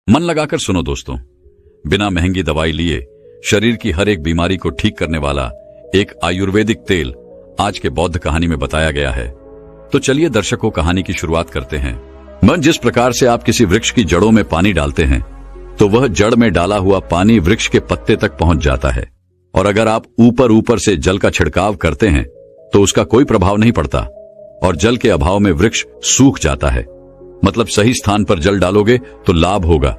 मन लगाकर सुनो दोस्तों, बिना महंगी दवाई लिए शरीर की हर एक बीमारी को ठीक करने वाला एक आयुर्वेदिक तेल आज के बौद्ध कहानी में बताया गया है। तो चलिए दर्शकों, कहानी की शुरुआत करते हैं। मन जिस प्रकार से आप किसी वृक्ष की जड़ों में पानी डालते हैं तो वह जड़ में डाला हुआ पानी वृक्ष के पत्ते तक पहुंच जाता है, और अगर आप ऊपर ऊपर से जल का छिड़काव करते हैं तो उसका कोई प्रभाव नहीं पड़ता और जल के अभाव में वृक्ष सूख जाता है। मतलब सही स्थान पर जल डालोगे तो लाभ होगा।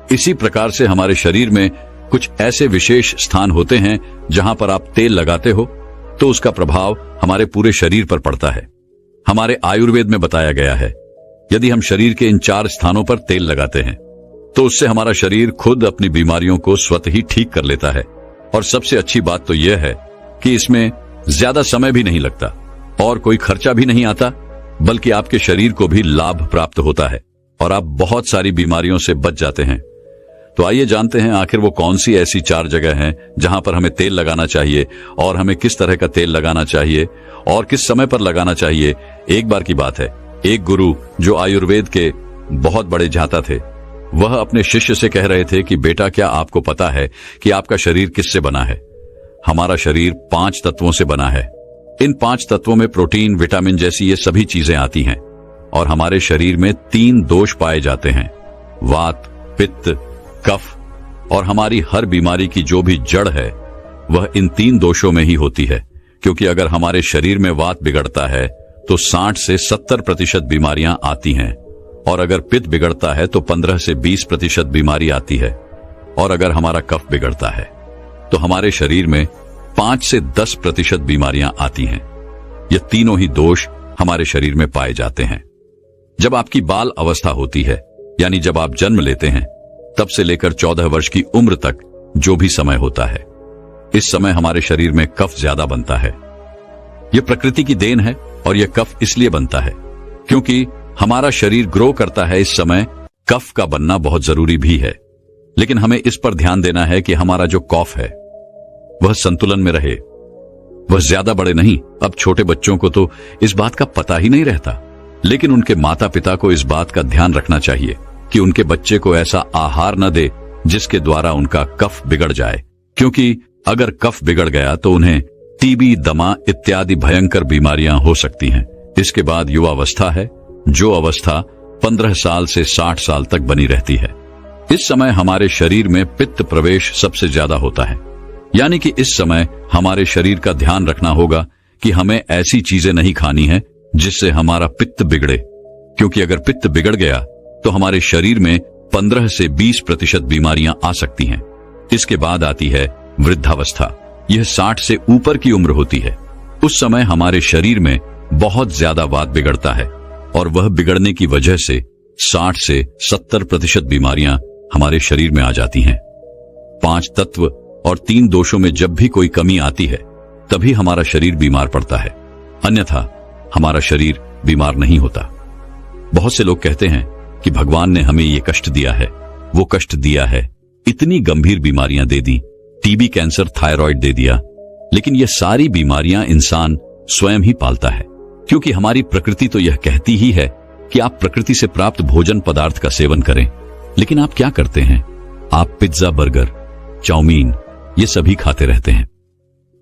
इसी प्रकार से हमारे शरीर में कुछ ऐसे विशेष स्थान होते हैं जहां पर आप तेल लगाते हो तो उसका प्रभाव हमारे पूरे शरीर पर पड़ता है। हमारे आयुर्वेद में बताया गया है, यदि हम शरीर के इन 4 स्थानों पर तेल लगाते हैं तो उससे हमारा शरीर खुद अपनी बीमारियों को स्वतः ही ठीक कर लेता है। और सबसे अच्छी बात तो यह है कि इसमें ज्यादा समय भी नहीं लगता और कोई खर्चा भी नहीं आता, बल्कि आपके शरीर को भी लाभ प्राप्त होता है और आप बहुत सारी बीमारियों से बच जाते हैं। तो आइए जानते हैं आखिर वो कौन सी ऐसी 4 जगह हैं जहां पर हमें तेल लगाना चाहिए और हमें किस तरह का तेल लगाना चाहिए और किस समय पर लगाना चाहिए। एक बार की बात है, एक गुरु जो आयुर्वेद के बहुत बड़े जानता थे, वह अपने शिष्य से कह रहे थे कि बेटा, क्या आपको पता है कि आपका शरीर किससे बना है? हमारा शरीर 5 तत्वों से बना है। इन 5 तत्वों में प्रोटीन, विटामिन जैसी ये सभी चीजें आती हैं और हमारे शरीर में 3 दोष पाए जाते हैं, वात, पित्त, कफ। और हमारी हर बीमारी की जो भी जड़ है वह इन 3 दोषों में ही होती है, क्योंकि अगर हमारे शरीर में वात बिगड़ता है तो 60 से 70% बीमारियां आती हैं, और अगर पित्त बिगड़ता है तो 15 से 20% बीमारी आती है, और अगर हमारा कफ बिगड़ता है तो हमारे शरीर में 5 से 10% बीमारियां आती हैं। ये तीनों ही दोष हमारे शरीर में पाए जाते हैं। जब आपकी बाल अवस्था होती है, यानी जब आप जन्म लेते हैं, तब से लेकर 14 वर्ष की उम्र तक जो भी समय होता है, इस समय हमारे शरीर में कफ ज्यादा बनता है। यह प्रकृति की देन है और यह कफ इसलिए बनता है क्योंकि हमारा शरीर ग्रो करता है। इस समय कफ का बनना बहुत जरूरी भी है, लेकिन हमें इस पर ध्यान देना है कि हमारा जो कफ है वह संतुलन में रहे, वह ज्यादा बड़े नहीं। अब छोटे बच्चों को तो इस बात का पता ही नहीं रहता, लेकिन उनके माता पिता को इस बात का ध्यान रखना चाहिए कि उनके बच्चे को ऐसा आहार न दे जिसके द्वारा उनका कफ बिगड़ जाए, क्योंकि अगर कफ बिगड़ गया तो उन्हें टीबी, दमा इत्यादि भयंकर बीमारियां हो सकती हैं। इसके बाद युवावस्था है, जो अवस्था 15 साल से 60 साल तक बनी रहती है। इस समय हमारे शरीर में पित्त प्रवेश सबसे ज्यादा होता है, यानी कि इस समय हमारे शरीर का ध्यान रखना होगा कि हमें ऐसी चीजें नहीं खानी है जिससे हमारा पित्त बिगड़े, क्योंकि अगर पित्त बिगड़ गया तो हमारे शरीर में 15 से 20% बीमारियां आ सकती हैं। इसके बाद आती है वृद्धावस्था। यह 60 से ऊपर की उम्र होती है। उस समय हमारे शरीर में बहुत ज्यादा वात बिगड़ता है और वह बिगड़ने की वजह से 60 से 70% बीमारियां हमारे शरीर में आ जाती हैं। 5 तत्व और 3 दोषों में जब भी कोई कमी आती है तभी हमारा शरीर बीमार पड़ता है, अन्यथा हमारा शरीर बीमार नहीं होता। बहुत से लोग कहते हैं कि भगवान ने हमें ये कष्ट दिया है, वो कष्ट दिया है, इतनी गंभीर बीमारियां दे दी, टीबी, कैंसर, थायराइड दे दिया। लेकिन ये सारी बीमारियां इंसान स्वयं ही पालता है, क्योंकि हमारी प्रकृति तो यह कहती ही है कि आप प्रकृति से प्राप्त भोजन पदार्थ का सेवन करें। लेकिन आप क्या करते हैं? आप पिज्जा, बर्गर, चाउमीन ये सभी खाते रहते हैं।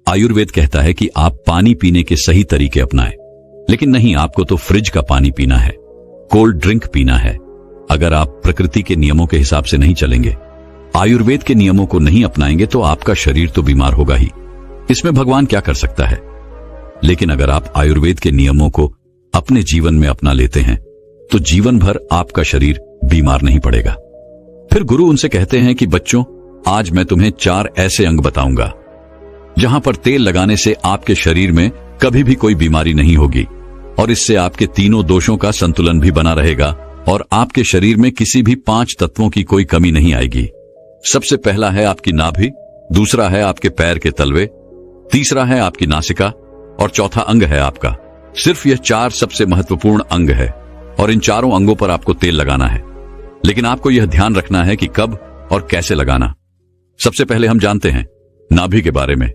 आयुर्वेद कहता है कि आप पानी पीने के सही तरीके अपनाएं, लेकिन नहीं, आपको तो फ्रिज का पानी पीना है, कोल्ड ड्रिंक पीना है। अगर आप प्रकृति के नियमों के हिसाब से नहीं चलेंगे, आयुर्वेद के नियमों को नहीं अपनाएंगे, तो आपका शरीर तो बीमार होगा ही। इसमें भगवान क्या कर सकता है? लेकिन अगर आप आयुर्वेद के नियमों को अपने जीवन में अपना लेते हैं तो जीवन भर आपका शरीर बीमार नहीं पड़ेगा। फिर गुरु उनसे कहते हैं कि बच्चों, आज मैं तुम्हें 4 ऐसे अंग बताऊंगा जहां पर तेल लगाने से आपके शरीर में कभी भी कोई बीमारी नहीं होगी और इससे आपके तीनों दोषों का संतुलन भी बना रहेगा और आपके शरीर में किसी भी 5 तत्वों की कोई कमी नहीं आएगी। सबसे पहला है आपकी नाभि, दूसरा है आपके पैर के तलवे, तीसरा है आपकी नासिका और चौथा अंग है आपका। सिर्फ यह 4 सबसे महत्वपूर्ण अंग है और इन चारों अंगों पर आपको तेल लगाना है। लेकिन आपको यह ध्यान रखना है कि कब और कैसे लगाना। सबसे पहले हम जानते हैं नाभि के बारे में।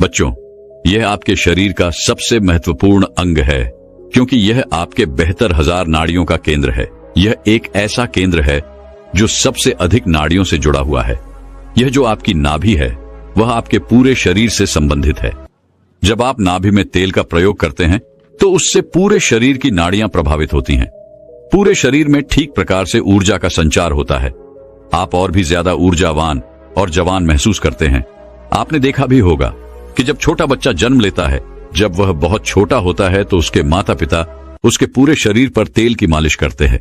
बच्चों, यह आपके शरीर का सबसे महत्वपूर्ण अंग है क्योंकि यह आपके 72,000 नाड़ियों का केंद्र है। यह एक ऐसा केंद्र है जो सबसे अधिक नाड़ियों से जुड़ा हुआ है। यह जो आपकी नाभि है वह आपके पूरे शरीर से संबंधित है। जब आप नाभि में तेल का प्रयोग करते हैं तो उससे पूरे शरीर की नाड़ियां प्रभावित होती हैं। पूरे शरीर में ठीक प्रकार से ऊर्जा का संचार होता है। आप और भी ज्यादा ऊर्जावान और जवान महसूस करते हैं। आपने देखा भी होगा कि जब छोटा बच्चा जन्म लेता है, जब वह बहुत छोटा होता है तो उसके माता पिता उसके पूरे शरीर पर तेल की मालिश करते हैं,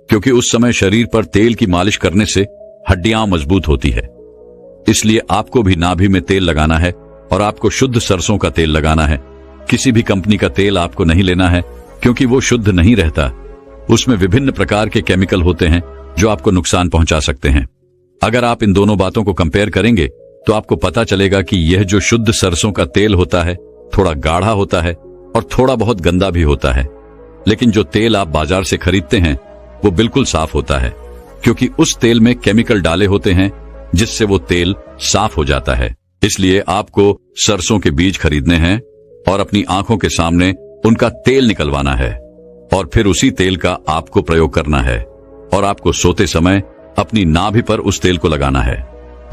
क्योंकि उस समय शरीर पर तेल की मालिश करने से हड्डियां मजबूत होती है। इसलिए आपको भी नाभि में तेल लगाना है और आपको शुद्ध सरसों का तेल लगाना है। किसी भी कंपनी का तेल आपको नहीं लेना है, क्योंकि वो शुद्ध नहीं रहता। उसमें विभिन्न प्रकार के केमिकल होते हैं जो आपको नुकसान पहुंचा सकते हैं। अगर आप इन दोनों बातों को कंपेयर करेंगे तो आपको पता चलेगा कि यह जो शुद्ध सरसों का तेल होता है थोड़ा गाढ़ा होता है और थोड़ा बहुत गंदा भी होता है। लेकिन जो तेल आप बाजार से खरीदते हैं वो बिल्कुल साफ होता है, क्योंकि उस तेल में केमिकल डाले होते हैं जिससे वो तेल साफ हो जाता है। इसलिए आपको सरसों के बीज खरीदने हैं और अपनी आंखों के सामने उनका तेल निकलवाना है और फिर उसी तेल का आपको प्रयोग करना है और आपको सोते समय अपनी नाभि पर उस तेल को लगाना है।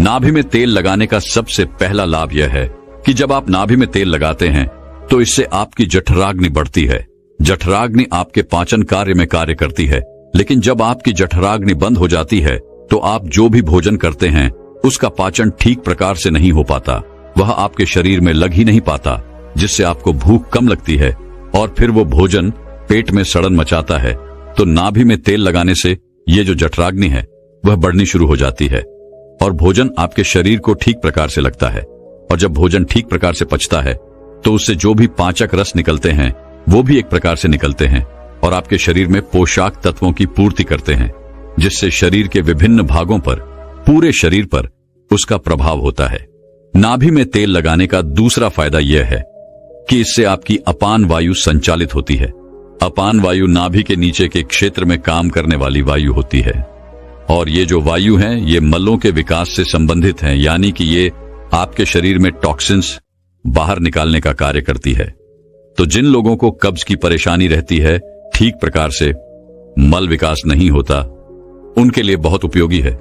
नाभि में तेल लगाने का सबसे पहला लाभ यह है कि जब आप नाभि में तेल लगाते हैं तो इससे आपकी जठराग्नि बढ़ती है। जठराग्नि आपके पाचन कार्य में कार्य करती है, लेकिन जब आपकी जठराग्नि बंद हो जाती है तो आप जो भी भोजन करते हैं उसका पाचन ठीक प्रकार से नहीं हो पाता। वह आपके शरीर में लग ही नहीं पाता, जिससे आपको भूख कम लगती है और फिर वो भोजन पेट में सड़न मचाता है। तो नाभि में तेल लगाने से ये जो जठराग्नि है वह बढ़नी शुरू हो जाती है और भोजन आपके शरीर को ठीक प्रकार से लगता है। और जब भोजन ठीक प्रकार से पचता है तो उससे जो भी पाचक रस निकलते हैं वो भी एक प्रकार से निकलते हैं और आपके शरीर में पोषक तत्वों की पूर्ति करते हैं, जिससे शरीर के विभिन्न भागों पर, पूरे शरीर पर उसका प्रभाव होता है। नाभि में तेल लगाने का दूसरा फायदा यह है कि इससे आपकी अपान वायु संचालित होती है। अपान वायु नाभि के नीचे के क्षेत्र में काम करने वाली वायु होती है और ये जो वायु हैं ये मलों के विकास से संबंधित हैं, यानी कि ये आपके शरीर में टॉक्सिन्स बाहर निकालने का कार्य करती है। तो जिन लोगों को कब्ज की परेशानी रहती है, ठीक प्रकार से मल विकास नहीं होता, उनके लिए बहुत उपयोगी है।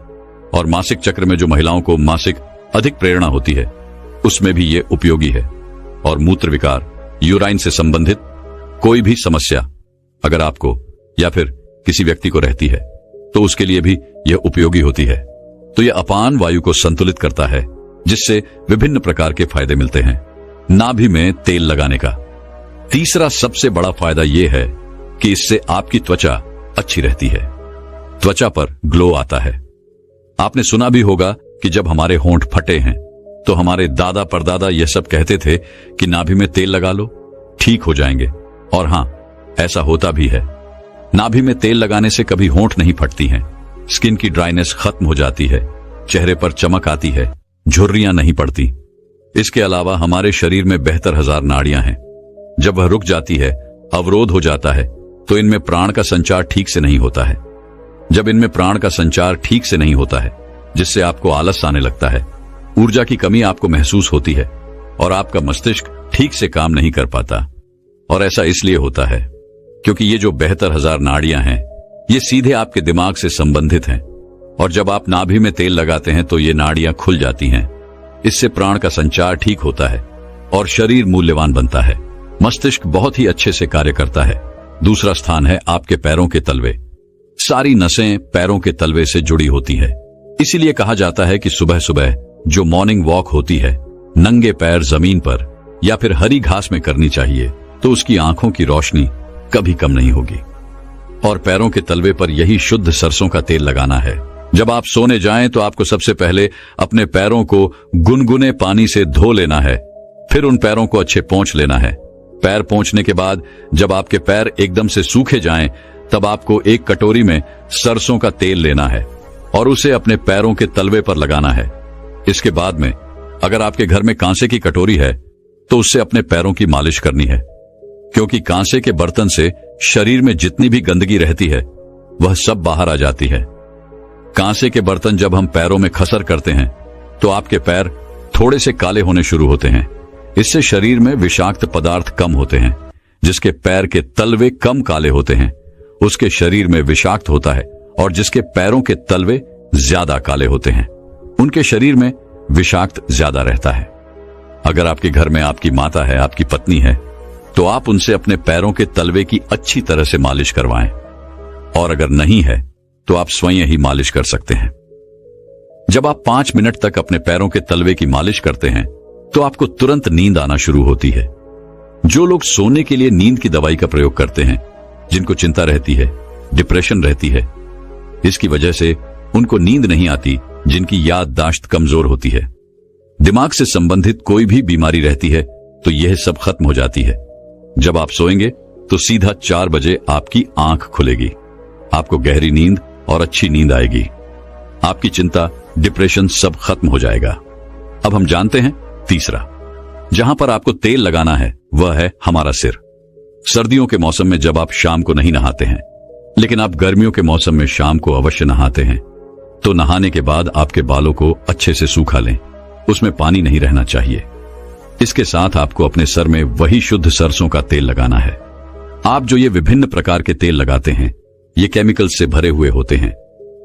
और मासिक चक्र में जो महिलाओं को मासिक अधिक प्रेरणा होती है उसमें भी ये उपयोगी है। और मूत्र विकार, यूराइन से संबंधित कोई भी समस्या अगर आपको या फिर किसी व्यक्ति को रहती है तो उसके लिए भी यह उपयोगी होती है। तो यह अपान वायु को संतुलित करता है, जिससे विभिन्न प्रकार के फायदे मिलते हैं। नाभि में तेल लगाने का तीसरा सबसे बड़ा फायदा यह है कि इससे आपकी त्वचा अच्छी रहती है। त्वचा पर ग्लो आता है। आपने सुना भी होगा कि जब हमारे होंठ फटे हैं तो हमारे दादा परदादा यह सब कहते थे कि नाभि में तेल लगा लो, ठीक हो जाएंगे। और हां, ऐसा होता भी है। नाभि में तेल लगाने से कभी होंठ नहीं फटती हैं, स्किन की ड्राइनेस खत्म हो जाती है, चेहरे पर चमक आती है, झुर्रियां नहीं पड़ती। इसके अलावा हमारे शरीर में 72,000 नाड़ियां हैं। जब वह रुक जाती है, अवरोध हो जाता है, तो इनमें प्राण का संचार ठीक से नहीं होता है। जब इनमें प्राण का संचार ठीक से नहीं होता है, जिससे आपको आलस आने लगता है, ऊर्जा की कमी आपको महसूस होती है और आपका मस्तिष्क ठीक से काम नहीं कर पाता। और ऐसा इसलिए होता है क्योंकि ये जो 72,000 नाड़ियां हैं ये सीधे आपके दिमाग से संबंधित हैं। और जब आप नाभि में तेल लगाते हैं तो ये नाड़ियां खुल जाती हैं। इससे प्राण का संचार ठीक होता है और शरीर मूल्यवान बनता है। मस्तिष्क बहुत ही अच्छे से कार्य करता है। दूसरा स्थान है आपके पैरों के तलवे। सारी नसें पैरों के तलवे से जुड़ी होती है। इसीलिए कहा जाता है कि सुबह सुबह जो मॉर्निंग वॉक होती है नंगे पैर जमीन पर या फिर हरी घास में करनी चाहिए, तो उसकी आंखों की रोशनी कभी कम नहीं होगी। और पैरों के तलवे पर यही शुद्ध सरसों का तेल लगाना है। जब आप सोने जाएं तो आपको सबसे पहले अपने पैरों को गुनगुने पानी से धो लेना है, फिर उन पैरों को अच्छे पोंछ लेना है। पैर पोंछने के बाद जब आपके पैर एकदम से सूखे जाएं, तब आपको एक कटोरी में सरसों का तेल लेना है और उसे अपने पैरों के तलवे पर लगाना है। इसके बाद में अगर आपके घर में कांसे की कटोरी है तो उससे अपने पैरों की मालिश करनी है, क्योंकि कांसे के बर्तन से शरीर में जितनी भी गंदगी रहती है वह सब बाहर आ जाती है। कांसे के बर्तन जब हम पैरों में खसर करते हैं तो आपके पैर थोड़े से काले होने शुरू होते हैं। इससे शरीर में विषाक्त पदार्थ कम होते हैं। जिसके पैर के तलवे कम काले होते हैं उसके शरीर में विषाक्त होता है और जिसके पैरों के तलवे ज्यादा काले होते हैं, उनके शरीर में विषाक्त ज्यादा रहता है। अगर आपके घर में आपकी माता है, आपकी पत्नी है, तो आप उनसे अपने पैरों के तलवे की अच्छी तरह से मालिश करवाएं, और अगर नहीं है तो आप स्वयं ही मालिश कर सकते हैं। जब आप 5 मिनट तक अपने पैरों के तलवे की मालिश करते हैं तो आपको तुरंत नींद आना शुरू होती है। जो लोग सोने के लिए नींद की दवाई का प्रयोग करते हैं, जिनको चिंता रहती है, डिप्रेशन रहती है, इसकी वजह से उनको नींद नहीं आती, जिनकी याददाश्त कमजोर होती है, दिमाग से संबंधित कोई भी बीमारी रहती है, तो यह सब खत्म हो जाती है। जब आप सोएंगे तो सीधा 4 बजे आपकी आंख खुलेगी, आपको गहरी नींद और अच्छी नींद आएगी। आपकी चिंता, डिप्रेशन सब खत्म हो जाएगा। अब हम जानते हैं तीसरा, जहां पर आपको तेल लगाना है वह है हमारा सिर। सर्दियों के मौसम में जब आप शाम को नहीं नहाते हैं, लेकिन आप गर्मियों के मौसम में शाम को अवश्य नहाते हैं, तो नहाने के बाद आपके बालों को अच्छे से सूखा लें, उसमें पानी नहीं रहना चाहिए। इसके साथ आपको अपने सर में वही शुद्ध सरसों का तेल लगाना है। आप जो ये विभिन्न प्रकार के तेल लगाते हैं, ये केमिकल से भरे हुए होते हैं।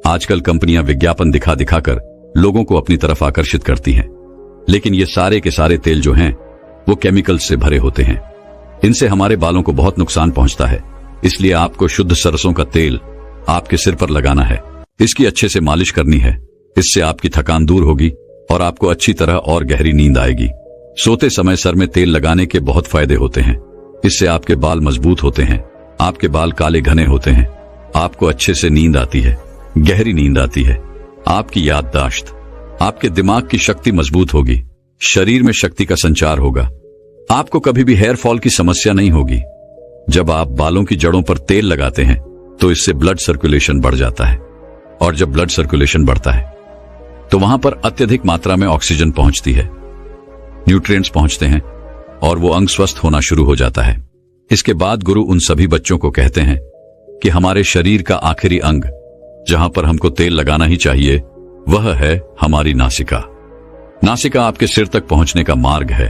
आजकल कंपनियां विज्ञापन दिखा दिखाकर लोगों को अपनी तरफ आकर्षित करती हैं, लेकिन ये सारे के सारे तेल जो हैं वो केमिकल से भरे होते हैं। इनसे हमारे बालों को बहुत नुकसान पहुंचता है। इसलिए आपको शुद्ध सरसों का तेल आपके सिर पर लगाना है, इसकी अच्छे से मालिश करनी है। इससे आपकी थकान दूर होगी और आपको अच्छी तरह और गहरी नींद आएगी। सोते समय सर में तेल लगाने के बहुत फायदे होते हैं। इससे आपके बाल मजबूत होते हैं, आपके बाल काले घने होते हैं, आपको अच्छे से नींद आती है, गहरी नींद आती है। आपकी याददाश्त, आपके दिमाग की शक्ति मजबूत होगी, शरीर में शक्ति का संचार होगा, आपको कभी भी हेयर फॉल की समस्या नहीं होगी। जब आप बालों की जड़ों पर तेल लगाते हैं तो इससे ब्लड सर्कुलेशन बढ़ जाता है, और जब ब्लड सर्कुलेशन बढ़ता है तो वहां पर अत्यधिक मात्रा में ऑक्सीजन पहुंचती है, न्यूट्रिएंट्स पहुंचते हैं, और वो अंग स्वस्थ होना शुरू हो जाता है। इसके बाद गुरु उन सभी बच्चों को कहते हैं कि हमारे शरीर का आखिरी अंग जहां पर हमको तेल लगाना ही चाहिए वह है हमारी नासिका। नासिका आपके सिर तक पहुंचने का मार्ग है।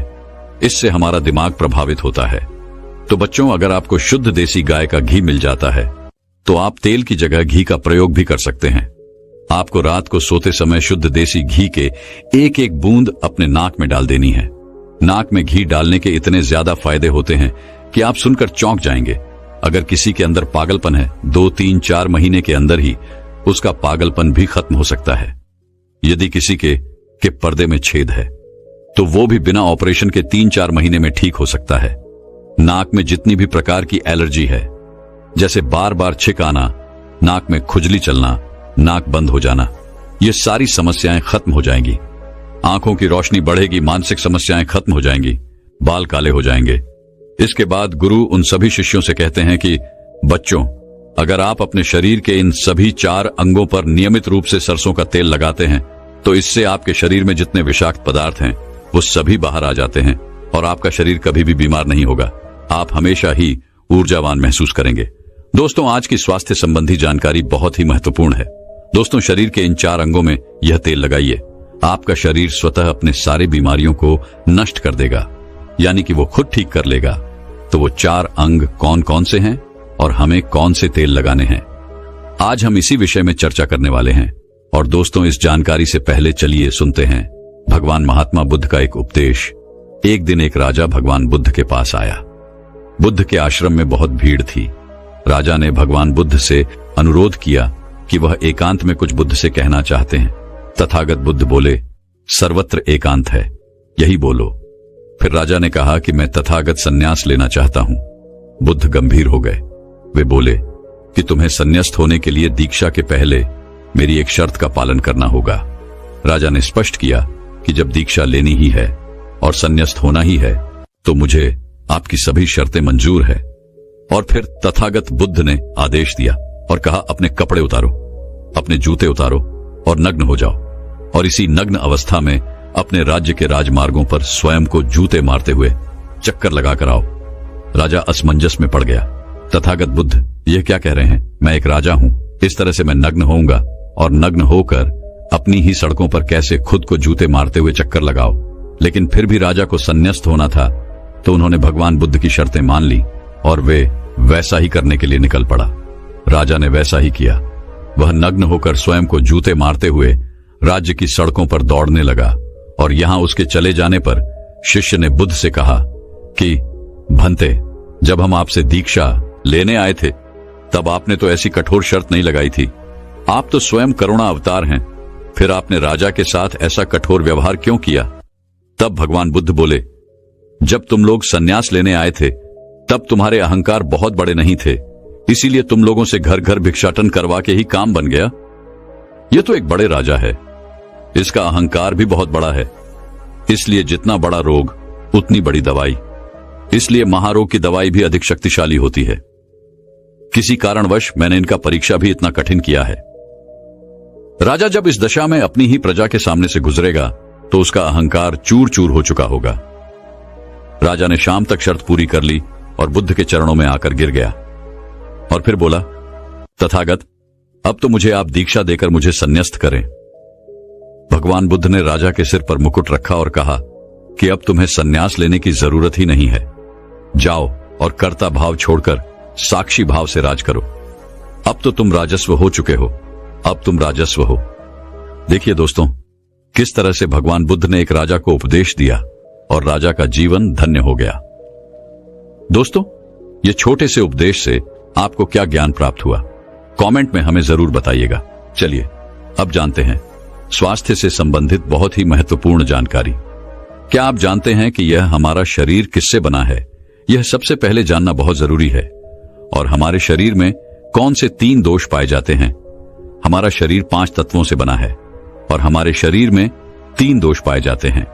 इससे हमारा दिमाग प्रभावित होता है। तो बच्चों, अगर आपको शुद्ध देसी गाय का घी मिल जाता है तो आप तेल की जगह घी का प्रयोग भी कर सकते हैं। आपको रात को सोते समय शुद्ध देसी घी के एक एक बूंद अपने नाक में डाल देनी है। नाक में घी डालने के इतने ज्यादा फायदे होते हैं कि आप सुनकर चौंक जाएंगे। अगर किसी के अंदर पागलपन है, 2, 3, 4 महीने के अंदर ही उसका पागलपन भी खत्म हो सकता है। यदि किसी के पर्दे में छेद है तो वो भी बिना ऑपरेशन के 3-4 महीने में ठीक हो सकता है। नाक में जितनी भी प्रकार की एलर्जी है, जैसे बार बार छिक आना, नाक में खुजली चलना, नाक बंद हो जाना, ये सारी समस्याएं खत्म हो जाएंगी। आंखों की रोशनी बढ़ेगी, मानसिक समस्याएं खत्म हो जाएंगी, बाल काले हो जाएंगे। इसके बाद गुरु उन सभी शिष्यों से कहते हैं कि बच्चों, अगर आप अपने शरीर के इन सभी 4 अंगों पर नियमित रूप से सरसों का तेल लगाते हैं तो इससे आपके शरीर में जितने विषाक्त पदार्थ हैं वो सभी बाहर आ जाते हैं और आपका शरीर कभी भी बीमार नहीं होगा। आप हमेशा ही ऊर्जावान महसूस करेंगे। दोस्तों, आज की स्वास्थ्य संबंधी जानकारी बहुत ही महत्वपूर्ण है। दोस्तों, शरीर के इन 4 अंगों में यह तेल लगाइए, आपका शरीर स्वतः अपने सारे बीमारियों को नष्ट कर देगा, यानी कि वो खुद ठीक कर लेगा। तो वो 4 अंग कौन कौन से हैं और हमें कौन से तेल लगाने हैं, आज हम इसी विषय में चर्चा करने वाले हैं। और दोस्तों, इस जानकारी से पहले चलिए सुनते हैं भगवान महात्मा बुद्ध का एक उपदेश। एक दिन एक राजा भगवान बुद्ध के पास आया। बुद्ध के आश्रम में बहुत भीड़ थी। राजा ने भगवान बुद्ध से अनुरोध किया कि वह एकांत में कुछ बुद्ध से कहना चाहते हैं। तथागत बुद्ध बोले, सर्वत्र एकांत है, यही बोलो। फिर राजा ने कहा कि मैं तथागत संन्यास लेना चाहता हूं। बुद्ध गंभीर हो गए। वे बोले कि तुम्हें संन्यास्त होने के लिए दीक्षा के पहले मेरी एक शर्त का पालन करना होगा। राजा ने स्पष्ट किया कि जब दीक्षा लेनी ही है और संन्यास्त होना ही है तो मुझे आपकी सभी शर्तें मंजूर है। और फिर तथागत बुद्ध ने आदेश दिया और कहा, अपने कपड़े उतारो, अपने जूते उतारो और नग्न हो जाओ, और इसी नग्न अवस्था में अपने राज्य के राजमार्गों पर स्वयं को जूते मारते हुए चक्कर लगाकर आओ। राजा असमंजस में पड़ गया। तथागत बुद्ध यह क्या कह रहे हैं? मैं एक राजा हूं, इस तरह से मैं नग्न होऊंगा और नग्न होकर अपनी ही सड़कों पर कैसे खुद को जूते मारते हुए चक्कर लगाओ। लेकिन फिर भी राजा को संन्यास्त होना था, तो उन्होंने भगवान बुद्ध की शर्तें मान ली और वे वैसा ही करने के लिए निकल पड़ा। राजा ने वैसा ही किया। वह नग्न होकर स्वयं को जूते मारते हुए राज्य की सड़कों पर दौड़ने लगा और यहां उसके चले जाने पर शिष्य ने बुद्ध से कहा कि भंते, जब हम आपसे दीक्षा लेने आए थे तब आपने तो ऐसी कठोर शर्त नहीं लगाई थी। आप तो स्वयं करुणा अवतार हैं, फिर आपने राजा के साथ ऐसा कठोर व्यवहार क्यों किया? तब भगवान बुद्ध बोले, जब तुम लोग संन्यास लेने आए थे तब तुम्हारे अहंकार बहुत बड़े नहीं थे, इसीलिए तुम लोगों से घर घर भिक्षाटन करवा के ही काम बन गया। यह तो एक बड़े राजा है, इसका अहंकार भी बहुत बड़ा है, इसलिए जितना बड़ा रोग उतनी बड़ी दवाई, इसलिए महारोग की दवाई भी अधिक शक्तिशाली होती है। किसी कारणवश मैंने इनका परीक्षा भी इतना कठिन किया है। राजा जब इस दशा में अपनी ही प्रजा के सामने से गुजरेगा तो उसका अहंकार चूर चूर हो चुका होगा। राजा ने शाम तक शर्त पूरी कर ली और बुद्ध के चरणों में आकर गिर गया और फिर बोला, तथागत, अब तो मुझे आप दीक्षा देकर मुझे संन्यास्त करें। भगवान बुद्ध ने राजा के सिर पर मुकुट रखा और कहा कि अब तुम्हें संन्यास लेने की जरूरत ही नहीं है, जाओ और कर्ता भाव छोड़कर साक्षी भाव से राज करो। अब तो तुम राजस्व हो चुके हो, अब तुम राजस्व हो। देखिए दोस्तों, किस तरह से भगवान बुद्ध ने एक राजा को उपदेश दिया और राजा का जीवन धन्य हो गया। दोस्तों, ये छोटे से उपदेश से आपको क्या ज्ञान प्राप्त हुआ, कमेंट में हमें जरूर बताइएगा। चलिए अब जानते हैं स्वास्थ्य से संबंधित बहुत ही महत्वपूर्ण जानकारी। क्या आप जानते हैं कि यह हमारा शरीर किससे बना है? यह सबसे पहले जानना बहुत जरूरी है। और हमारे शरीर में कौन से 3 दोष पाए जाते हैं? हमारा शरीर 5 तत्वों से बना है और हमारे शरीर में 3 दोष पाए जाते हैं।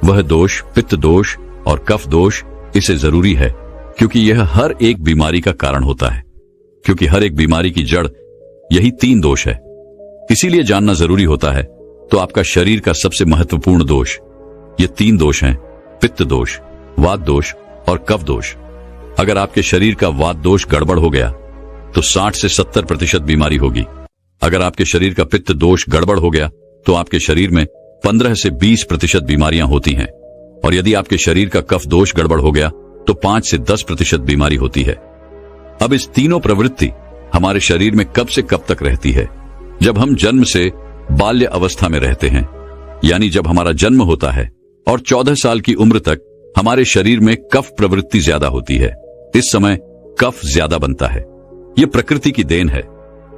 वह दोष पित्त दोष और कफ दोष इसे जरूरी है क्योंकि यह हर एक बीमारी का कारण होता है, क्योंकि हर एक बीमारी की जड़ यही 3 दोष है। इसीलिए जानना जरूरी होता है। तो आपका शरीर का सबसे महत्वपूर्ण दोष ये 3 दोष हैं, पित्त दोष, वात दोष और कफ दोष। अगर आपके शरीर का वात दोष गड़बड़ हो गया तो 60 से 70% बीमारी होगी। अगर आपके शरीर का पित्त दोष गड़बड़ हो गया तो आपके शरीर में 15 से 20% बीमारियां होती हैं। और यदि आपके शरीर का कफ दोष गड़बड़ हो गया तो 5 से 10% बीमारी होती है। अब इस तीनों प्रवृत्ति हमारे शरीर में कब से कब तक रहती है? जब हम जन्म से बाल्य अवस्था में रहते हैं, यानी जब हमारा जन्म होता है और 14 साल की उम्र तक हमारे शरीर में कफ प्रवृत्ति ज्यादा होती है। इस समय कफ ज्यादा बनता है। यह प्रकृति की देन है।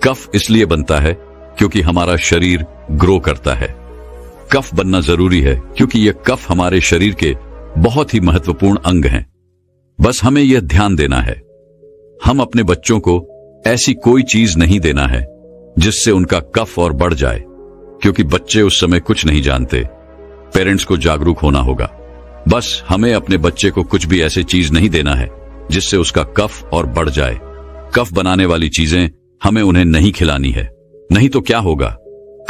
कफ इसलिए बनता है क्योंकि हमारा शरीर ग्रो करता है। कफ बनना जरूरी है क्योंकि यह कफ हमारे शरीर के बहुत ही महत्वपूर्ण अंग हैं। बस हमें यह ध्यान देना है, हम अपने बच्चों को ऐसी कोई चीज नहीं देना है जिससे उनका कफ और बढ़ जाए, क्योंकि बच्चे उस समय कुछ नहीं जानते। पेरेंट्स को जागरूक होना होगा। बस हमें अपने बच्चे को कुछ भी ऐसी चीज नहीं देना है जिससे उसका कफ और बढ़ जाए। कफ बनाने वाली चीजें हमें उन्हें नहीं खिलानी है। नहीं तो क्या होगा,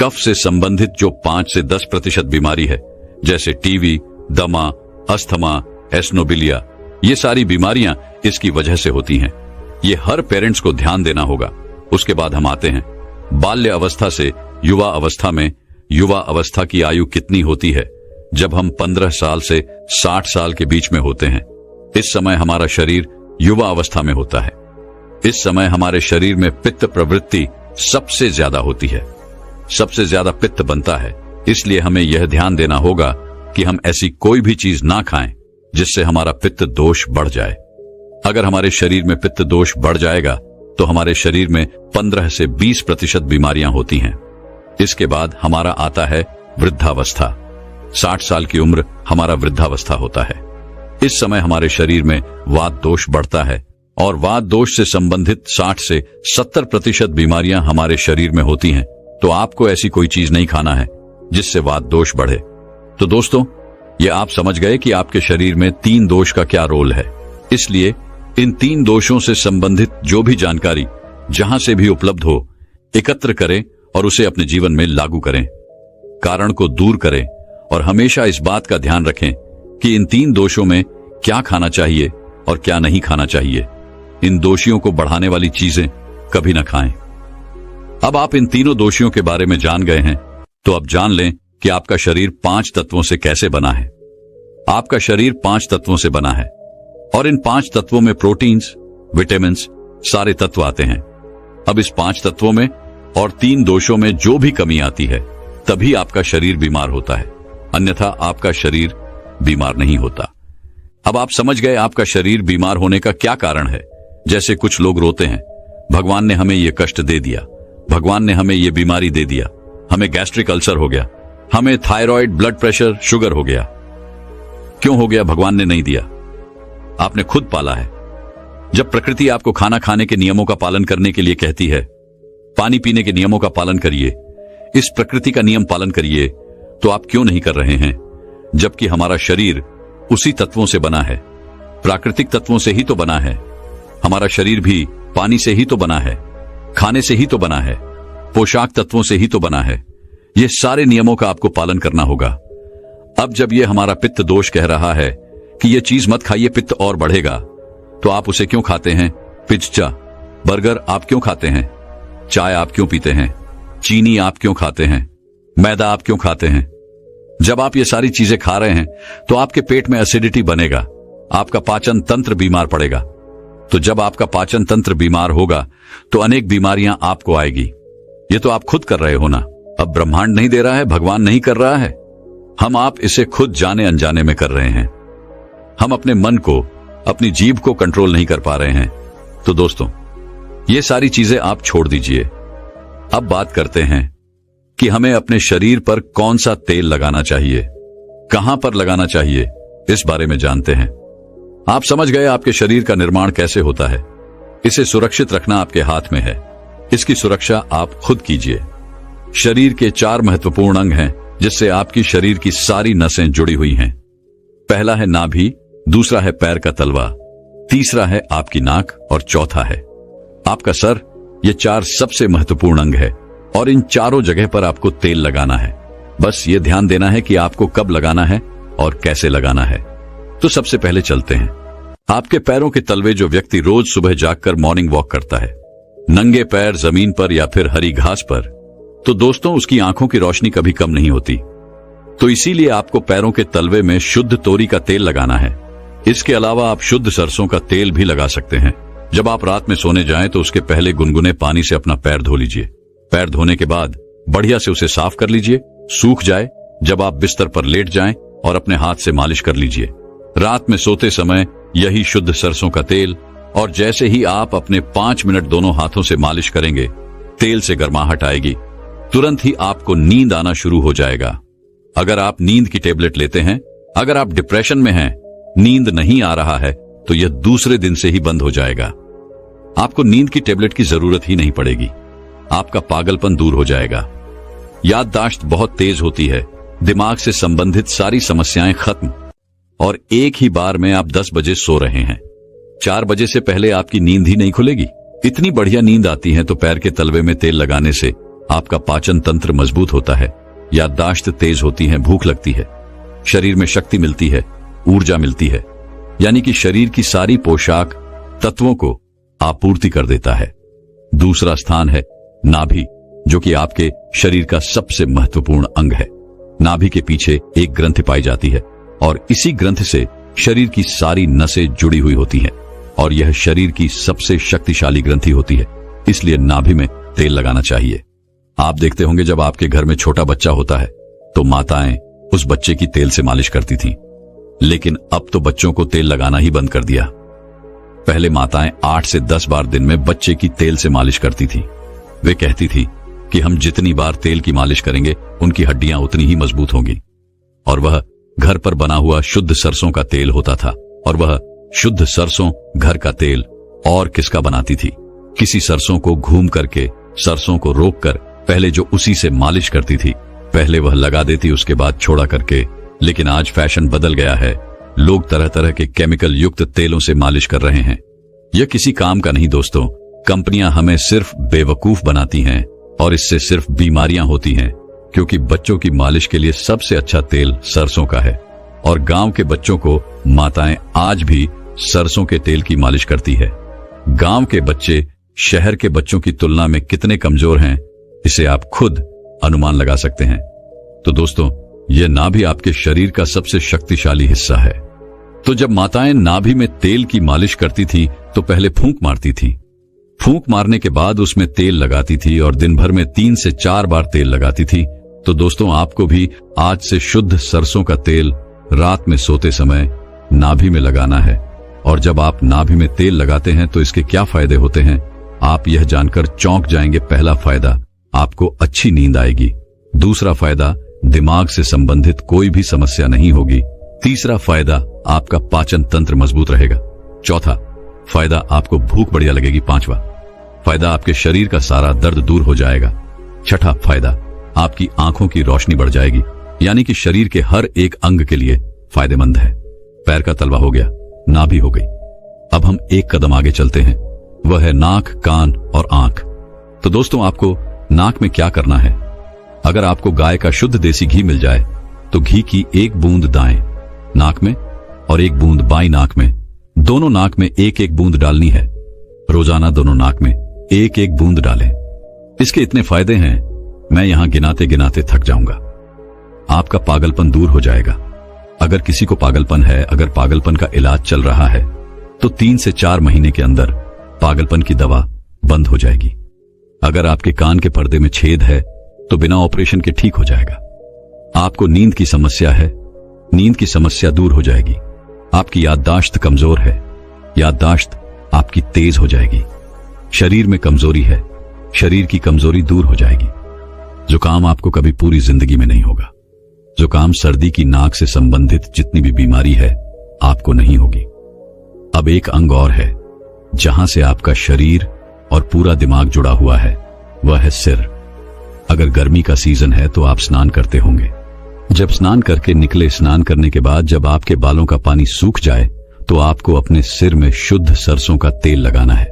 कफ से संबंधित जो 5 से 10% बीमारी है, जैसे टीवी, दमा, अस्थमा, एस्नोबिलिया, ये सारी बीमारियां इसकी वजह से होती हैं। ये हर पेरेंट्स को ध्यान देना होगा। उसके बाद हम आते हैं बाल्य अवस्था से युवा अवस्था में। युवा अवस्था की आयु कितनी होती है? जब हम 15 साल से 60 साल के बीच में होते हैं। इस समय हमारा शरीर युवा अवस्था में होता है। इस समय हमारे शरीर में पित्त प्रवृत्ति सबसे ज्यादा होती है, सबसे ज्यादा पित्त बनता है। इसलिए हमें यह ध्यान देना होगा कि हम ऐसी कोई भी चीज ना खाएं जिससे हमारा पित्त दोष बढ़ जाए। अगर हमारे शरीर में पित्त दोष बढ़ जाएगा तो हमारे शरीर में 15 से 20% बीमारियां होती हैं। इसके बाद हमारा आता है वृद्धावस्था। 60 साल की उम्र हमारा वृद्धावस्था होता है। इस समय हमारे शरीर में वात दोष बढ़ता है और वात दोष से संबंधित 60 से 70% बीमारियां हमारे शरीर में होती हैं। तो आपको ऐसी कोई चीज नहीं खाना है जिससे वात दोष बढ़े। तो दोस्तों, ये आप समझ गए कि आपके शरीर में 3 दोष का क्या रोल है। इसलिए इन 3 दोषों से संबंधित जो भी जानकारी जहां से भी उपलब्ध हो, एकत्र करें और उसे अपने जीवन में लागू करें। कारण को दूर करें और हमेशा इस बात का ध्यान रखें कि इन 3 दोषों में क्या खाना चाहिए और क्या नहीं खाना चाहिए। इन दोषियों को बढ़ाने वाली चीजें कभी न खाएं। अब आप इन तीनों दोषियों के बारे में जान गए हैं, तो अब जान लें कि आपका शरीर 5 तत्वों से कैसे बना है। आपका शरीर 5 तत्वों से बना है और इन 5 तत्वों में प्रोटीन्स, विटामिन्स, सारे तत्व आते हैं। अब इस 5 तत्वों में और 3 दोषों में जो भी कमी आती है तभी आपका शरीर बीमार होता है, अन्यथा आपका शरीर बीमार नहीं होता। अब आप समझ गए आपका शरीर बीमार होने का क्या कारण है। जैसे कुछ लोग रोते हैं, भगवान ने हमें ये कष्ट दे दिया, भगवान ने हमें ये बीमारी दे दिया, हमें गैस्ट्रिक अल्सर हो गया, हमें थायराइड, ब्लड प्रेशर, शुगर हो गया। क्यों हो गया? भगवान ने नहीं दिया, आपने खुद पाला है। जब प्रकृति आपको खाना खाने के नियमों का पालन करने के लिए कहती है, पानी पीने के नियमों का पालन करिए, इस प्रकृति का नियम पालन करिए, तो आप क्यों नहीं कर रहे हैं? जबकि हमारा शरीर उसी तत्वों से बना है, प्राकृतिक तत्वों से ही तो बना है। हमारा शरीर भी पानी से ही तो बना है, खाने से ही तो बना है, पोशाक तत्वों से ही तो बना है। ये सारे नियमों का आपको पालन करना होगा। अब जब ये हमारा पित्त दोष कह रहा है कि ये चीज मत खाइए, पित्त और बढ़ेगा, तो आप उसे क्यों खाते हैं? पिज्जा, बर्गर आप क्यों खाते हैं? चाय आप क्यों पीते हैं? चीनी आप क्यों खाते हैं? मैदा आप क्यों खाते हैं? जब आप ये सारी चीजें खा रहे हैं तो आपके पेट में एसिडिटी बनेगा, आपका पाचन तंत्र बीमार पड़ेगा। तो जब आपका पाचन तंत्र बीमार होगा तो अनेक बीमारियां आपको आएगी। ये तो आप खुद कर रहे हो ना। अब ब्रह्मांड नहीं दे रहा है, भगवान नहीं कर रहा है, हम आप इसे खुद जाने अनजाने में कर रहे हैं। हम अपने मन को, अपनी जीभ को कंट्रोल नहीं कर पा रहे हैं। तो दोस्तों, ये सारी चीजें आप छोड़ दीजिए। अब बात करते हैं कि हमें अपने शरीर पर कौन सा तेल लगाना चाहिए, कहां पर लगाना चाहिए, इस बारे में जानते हैं। आप समझ गए आपके शरीर का निर्माण कैसे होता है। इसे सुरक्षित रखना आपके हाथ में है, इसकी सुरक्षा आप खुद कीजिए। शरीर के 4 महत्वपूर्ण अंग हैं जिससे आपकी शरीर की सारी नसें जुड़ी हुई हैं। पहला है नाभि, दूसरा है पैर का तलवा, तीसरा है आपकी नाक और चौथा है आपका सर। ये 4 सबसे महत्वपूर्ण अंग है और इन चारों जगह पर आपको तेल लगाना है। बस ये ध्यान देना है कि आपको कब लगाना है और कैसे लगाना है। तो सबसे पहले चलते हैं आपके पैरों के तलवे। जो व्यक्ति रोज सुबह जागकर मॉर्निंग वॉक करता है, नंगे पैर जमीन पर या फिर हरी घास पर, तो दोस्तों उसकी आंखों की रोशनी कभी कम नहीं होती। तो इसीलिए आपको पैरों के तलवे में शुद्ध तोरी का तेल लगाना है। इसके अलावा आप शुद्ध सरसों का तेल भी लगा सकते हैं। जब आप रात में सोने जाएं तो उसके पहले गुनगुने पानी से अपना पैर धो लीजिए। पैर धोने के बाद बढ़िया से उसे साफ कर लीजिए, सूख जाए। जब आप बिस्तर पर लेट जाएं और अपने हाथ से मालिश कर लीजिए। रात में सोते समय यही शुद्ध सरसों का तेल, और जैसे ही आप अपने 5 मिनट दोनों हाथों से मालिश करेंगे, तेल से गर्माहट आएगी, तुरंत ही आपको नींद आना शुरू हो जाएगा। अगर आप नींद की टेबलेट लेते हैं, अगर आप डिप्रेशन में हैं, नींद नहीं आ रहा है, तो यह दूसरे दिन से ही बंद हो जाएगा। आपको नींद की टेबलेट की जरूरत ही नहीं पड़ेगी। आपका पागलपन दूर हो जाएगा। याददाश्त बहुत तेज होती है, दिमाग से संबंधित सारी समस्याएं खत्म, और एक ही बार में आप 10 बजे सो रहे हैं। 4 बजे से पहले आपकी नींद ही नहीं खुलेगी। इतनी बढ़िया नींद आती है। तो पैर के तलवे में तेल लगाने से आपका पाचन तंत्र मजबूत होता है, याददाश्त तेज होती है, भूख लगती है, शरीर में शक्ति मिलती है, ऊर्जा मिलती है, यानी कि शरीर की सारी पोशाक तत्वों को आपूर्ति कर देता है। दूसरा स्थान है नाभि, जो कि आपके शरीर का सबसे महत्वपूर्ण अंग है। नाभि के पीछे एक ग्रंथि पाई जाती है और इसी ग्रंथि से शरीर की सारी नसें जुड़ी हुई होती हैं, और यह शरीर की सबसे शक्तिशाली ग्रंथि होती है। इसलिए नाभि में तेल लगाना चाहिए। आप देखते होंगे जब आपके घर में छोटा बच्चा होता है तो माताएं उस बच्चे की तेल से मालिश करती थीं, लेकिन अब तो बच्चों को तेल लगाना ही बंद कर दिया। पहले माताएं 8 से 10 बार दिन में बच्चे की तेल से मालिश करती थी। वे कहती थी कि हम जितनी बार तेल की मालिश करेंगे उनकी हड्डियां उतनी ही मजबूत होंगी। और वह घर पर बना हुआ शुद्ध सरसों का तेल होता था। और वह शुद्ध सरसों घर का तेल और किसका बनाती थी? किसी सरसों को घूम करके, सरसों को रोककर पहले जो उसी से मालिश करती थी, पहले वह लगा देती, उसके बाद छोड़ा करके। लेकिन आज फैशन बदल गया है। लोग तरह तरह के केमिकल युक्त तेलों से मालिश कर रहे हैं। यह किसी काम का नहीं दोस्तों। कंपनियां हमें सिर्फ बेवकूफ बनाती हैं और इससे सिर्फ बीमारियां होती हैं, क्योंकि बच्चों की मालिश के लिए सबसे अच्छा तेल सरसों का है। और गांव के बच्चों को माताएं आज भी सरसों के तेल की मालिश करती है। गांव के बच्चे शहर के बच्चों की तुलना में कितने कमजोर हैं, इसे आप खुद अनुमान लगा सकते हैं। तो दोस्तों, यह नाभि आपके शरीर का सबसे शक्तिशाली हिस्सा है। तो जब माताएं नाभि में तेल की मालिश करती थी तो पहले फूंक मारती थी, फूंक मारने के बाद उसमें तेल लगाती थी और दिन भर में 3 से 4 बार तेल लगाती थी। तो दोस्तों, आपको भी आज से शुद्ध सरसों का तेल रात में सोते समय नाभि में लगाना है। और जब आप नाभि में तेल लगाते हैं तो इसके क्या फायदे होते हैं, आप यह जानकर चौंक जाएंगे। पहला फायदा, आपको अच्छी नींद आएगी। दूसरा फायदा, दिमाग से संबंधित कोई भी समस्या नहीं होगी। तीसरा फायदा, आपका पाचन तंत्र मजबूत रहेगा। चौथा फायदा, आपको भूख बढ़िया लगेगी। पांचवा फायदा, आपके शरीर का सारा दर्द दूर हो जाएगा। छठा फायदा, आपकी आंखों की रोशनी बढ़ जाएगी, यानी कि शरीर के हर एक अंग के लिए फायदेमंद है। पैर का तलवा हो गया, नाभि हो गई। अब हम एक कदम आगे चलते हैं, वह है नाक, कान और आंख। तो दोस्तों, आपको नाक में क्या करना है? अगर आपको गाय का शुद्ध देसी घी मिल जाए तो घी की 1 बूंद दाएं नाक में और 1 बूंद बाईं नाक में, दोनों नाक में 1-1 बूंद डालनी है। रोजाना दोनों नाक में 1-1 बूंद डालें। इसके इतने फायदे हैं, मैं यहां गिनाते गिनाते थक जाऊंगा। आपका पागलपन दूर हो जाएगा। अगर किसी को पागलपन है, अगर पागलपन का इलाज चल रहा है, तो 3 से 4 महीने के अंदर पागलपन की दवा बंद हो जाएगी। अगर आपके कान के पर्दे में छेद है तो बिना ऑपरेशन के ठीक हो जाएगा। आपको नींद की समस्या है, नींद की समस्या दूर हो जाएगी। आपकी याददाश्त कमजोर है, याददाश्त आपकी तेज हो जाएगी। शरीर में कमजोरी है, शरीर की कमजोरी दूर हो जाएगी। जुकाम आपको कभी पूरी जिंदगी में नहीं होगा। जुकाम, सर्दी की नाक से संबंधित जितनी भी बीमारी है आपको नहीं होगी। अब एक अंग और है जहां से आपका शरीर और पूरा दिमाग जुड़ा हुआ है, वह है सिर। अगर गर्मी का सीजन है तो आप स्नान करते होंगे। जब स्नान करके निकले, स्नान करने के बाद जब आपके बालों का पानी सूख जाए तो आपको अपने सिर में शुद्ध सरसों का तेल लगाना है।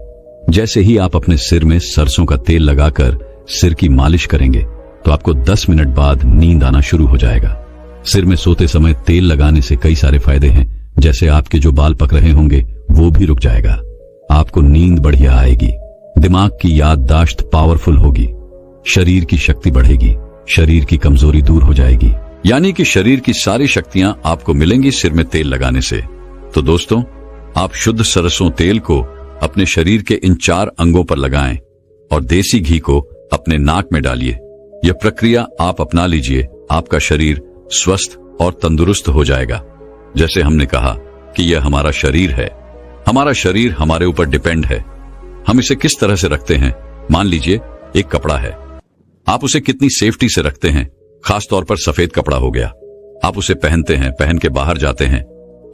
जैसे ही आप अपने सिर में सरसों का तेल लगाकर सिर की मालिश करेंगे तो आपको 10 मिनट बाद नींद आना शुरू हो जाएगा। सिर में सोते समय तेल लगाने से कई सारे फायदे हैं, जैसे आपके जो बाल पक रहे होंगे वो भी रुक जाएगा। आपको नींद बढ़िया आएगी, दिमाग की याददाश्त पावरफुल होगी, शरीर की शक्ति बढ़ेगी, शरीर की कमजोरी दूर हो जाएगी। यानी कि शरीर की सारी शक्तियां आपको मिलेंगी सिर में तेल लगाने से। तो दोस्तों, आप शुद्ध सरसों तेल को अपने शरीर के इन 4 अंगों पर लगाएं और देसी घी को अपने नाक में डालिए। यह प्रक्रिया आप अपना लीजिए, आपका शरीर स्वस्थ और तंदुरुस्त हो जाएगा। जैसे हमने कहा कि यह हमारा शरीर है, हमारा शरीर हमारे ऊपर डिपेंड है। हम इसे किस तरह से रखते हैं? मान लीजिए एक कपड़ा है, आप उसे कितनी सेफ्टी से रखते हैं। खास तौर पर सफेद कपड़ा हो गया, आप उसे पहनते हैं, पहन के बाहर जाते हैं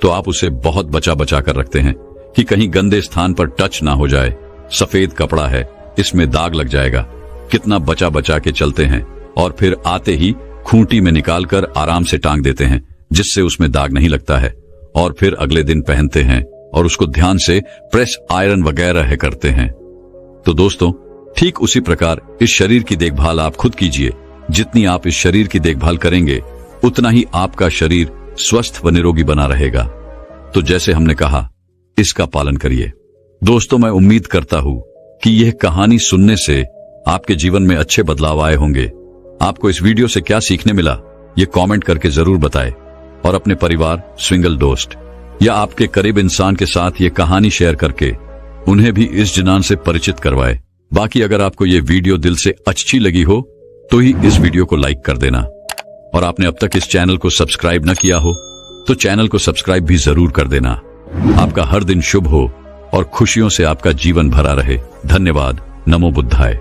तो आप उसे बहुत बचा बचा कर रखते हैं कि कहीं गंदे स्थान पर टच ना हो जाए। सफेद कपड़ा है, इसमें दाग लग जाएगा। कितना बचा बचा के चलते हैं और फिर आते ही खूंटी में निकालकर आराम से टांग देते हैं, जिससे उसमें दाग नहीं लगता है। और फिर अगले दिन पहनते हैं और उसको ध्यान से प्रेस, आयरन वगैरह करते हैं। तो दोस्तों, ठीक उसी प्रकार इस शरीर की देखभाल आप खुद कीजिए। जितनी आप इस शरीर की देखभाल करेंगे उतना ही आपका शरीर स्वस्थ व निरोगी बना रहेगा। तो जैसे हमने कहा, इसका पालन करिए। दोस्तों, मैं उम्मीद करता हूं कि यह कहानी सुनने से आपके जीवन में अच्छे बदलाव आए होंगे। आपको इस वीडियो से क्या सीखने मिला, ये कमेंट करके जरूर बताएं और अपने परिवार, सिंगल दोस्त या आपके करीब इंसान के साथ ये कहानी शेयर करके उन्हें भी इस जिनान से परिचित करवाएं। बाकी अगर आपको ये वीडियो दिल से अच्छी लगी हो तो ही इस वीडियो को लाइक कर देना, और आपने अब तक इस चैनल को सब्सक्राइब न किया हो तो चैनल को सब्सक्राइब भी जरूर कर देना। आपका हर दिन शुभ हो और खुशियों से आपका जीवन भरा रहे। धन्यवाद। नमो बुद्धाय।